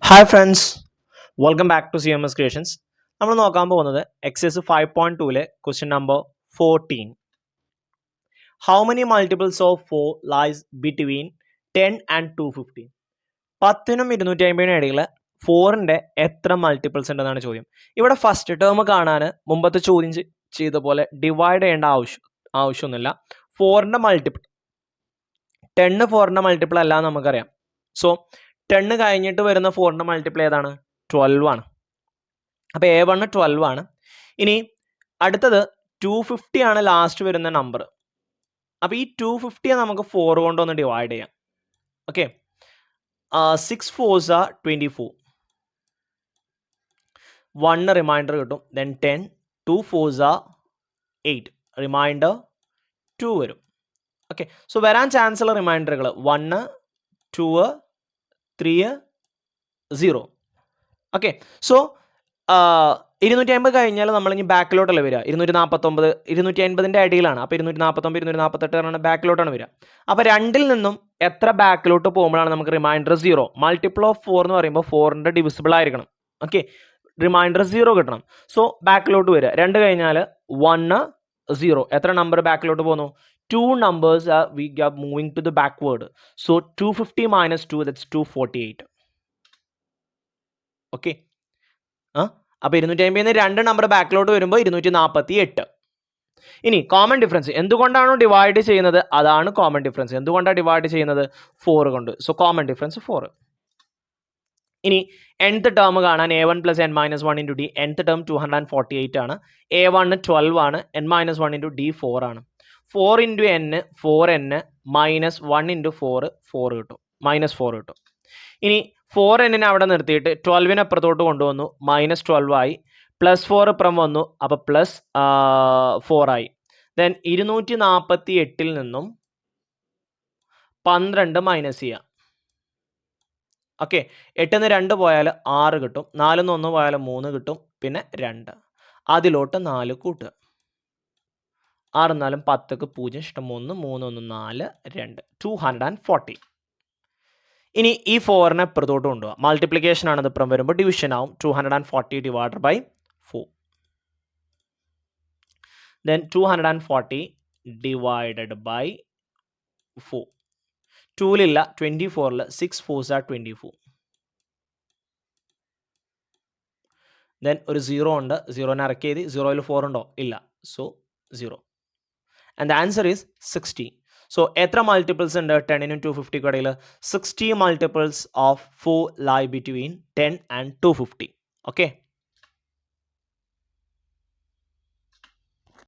Hi friends, welcome back to CMS creations. നമ്മൾ നോക്കാൻ പോകുന്നത് എക്സസൈസ് 5.2-ലെ question number 14. How many multiples of 4 lies between 10 and 250? 10നും 250നും ഇടയിൽ 4ന്റെ എത്ര മൾട്ടിപ്പിൾസ് ഉണ്ടെന്നാണ് ചോദ്യം. ഇവിടെ ഫസ്റ്റ് ടേം കാണാൻ മുമ്പത്തെ ചോദ്യം ചെയ്ത പോലെ ഡിവൈഡ് ചെയ്യേണ്ട ആവശ്യമൊന്നുമില്ല. 4ന്റെ മൾട്ടിപ്പിൾ 10 4ന്റെ മൾട്ടിപ്പിൾ അല്ല എന്ന് നമുക്കറിയാം. സോ 10 കഴിഞ്ഞിട്ട് വരുന്ന 4ന്റെ മൾട്ടിപ്പിൾ ഏതാണ്? 12 ആണ്. അപ്പോൾ A1 12 ആണ്. ഇനി അടുത്തത് 250 ആണ് ലാസ്റ്റ് വരുന്ന നമ്പർ. അപ്പോൾ ഈ 250 നമുക്ക് 4 കൊണ്ടൊന്ന് ഡിവൈഡ് ചെയ്യാം. Okay, 6 4s are 24. 1 റിമൈൻഡർ കിട്ടും. ദെൻ 10, 2 4s are 8, റിമൈൻഡർ 2 വരും. ഓക്കെ, സോ വരാൻ ചാൻസ് ഉള്ള റിമൈൻഡറുകൾ 1 2 3 0. ഓക്കെ, സോ 250 കഴിഞ്ഞാൽ നമ്മളിനി ബാക്കിലോട്ടല്ല വരിക. 249 250ൻ്റെ അടിയിലാണ്. അപ്പോൾ 249 248 പറഞ്ഞാൽ ബാക്കിലോട്ടാണ് വരിക. അപ്പോൾ രണ്ടിൽ നിന്നും എത്ര ബാക്കിലോട്ട് പോകുമ്പോഴാണ് നമുക്ക് റിമൈൻഡർ 0? മൾട്ടിപ്പിൾ ഓഫ് 4 എന്ന് പറയുമ്പോൾ 4ന്റെ ഡിവിസിബിൾ ആയിരിക്കണം. ഓക്കെ, റിമൈൻഡർ 0 കിട്ടണം. സോ ബാക്കിലോട്ട് വരിക. 2 കഴിഞ്ഞാൽ 1 0. എത്ര നമ്പർ ബാക്കിലോട്ട് പോകുന്നു? 2 numbers we are moving to the backward. So 250 minus 2, that's 248. Okay, അപ്പോൾ 250 2 നമ്പർ ബാക്കിലോട്ട് വരുമ്പോൾ 248. ഇനി കോമൺ ഡിഫറൻസ് എന്തുകൊണ്ടാണോ ഡിവൈഡ് ചെയ്യുന്നത് അതാണ് കോമൺ ഡിഫറൻസ്. എന്തുകൊണ്ടാണ് ഡിവൈഡ് ചെയ്യുന്നത്? 4 കൊണ്ട്. So common difference 4. ഇനി nth ടേം കാണാൻ A1 plus n minus 1 into D. nth term 248 ആണ്. A1 12 ആണ്. n minus 1 into D 4 ആണ്. 4 into n 4n minus 1 into 4 4 കിട്ടും. -4 കിട്ടും. ഇനി 4n അവിടെ നിർത്തിയിട്ട് 12നെ അപ്പുറത്തോട്ട് കൊണ്ടുവന്നു. -12 ആയി. +4 ഇപ്പുറം വന്നു. അപ്പോൾ +4 ആയി. ദെൻ 248 നിന്നും 12 മൈനസ് ചെയ്യാം. ഓക്കെ, 8 2 പോയാൽ 6 കിട്ടും. 4 1 പോയാൽ 3 കിട്ടും. പിന്നെ 2 അതിലോട്ട് 4 കൂട്ടുക. 6 4 10ക്ക് 0 ഇഷ്ടം 1 3 1 4 2 240. ഇനി ഈ 4നെ ഇപ്പുറത്തോട്ട് കൊണ്ടുപോകാം. മൾട്ടിപ്ലിക്കേഷൻ ആണ്. ഇപ്പുറം വരുമ്പോൾ ഡിവിഷൻ ആവും. 240 divided by 4. Then 240 divided by 4. 2ലില്ല, 24ൽ 6 4s are 24. ദെൻ ഒരു 0 ഉണ്ട്. 0നെ ഇറക്കി എഴുതി. 0ൽ 4 ഉണ്ടോ? ഇല്ല. So 0. And the answer is 60. So എത്ര മൾട്ടിപ്പിൾസ് ഉണ്ട് 10നും 250ക്കും ഇടയിൽ? 60 multiples of 4 lie between 10 and 250. Okay.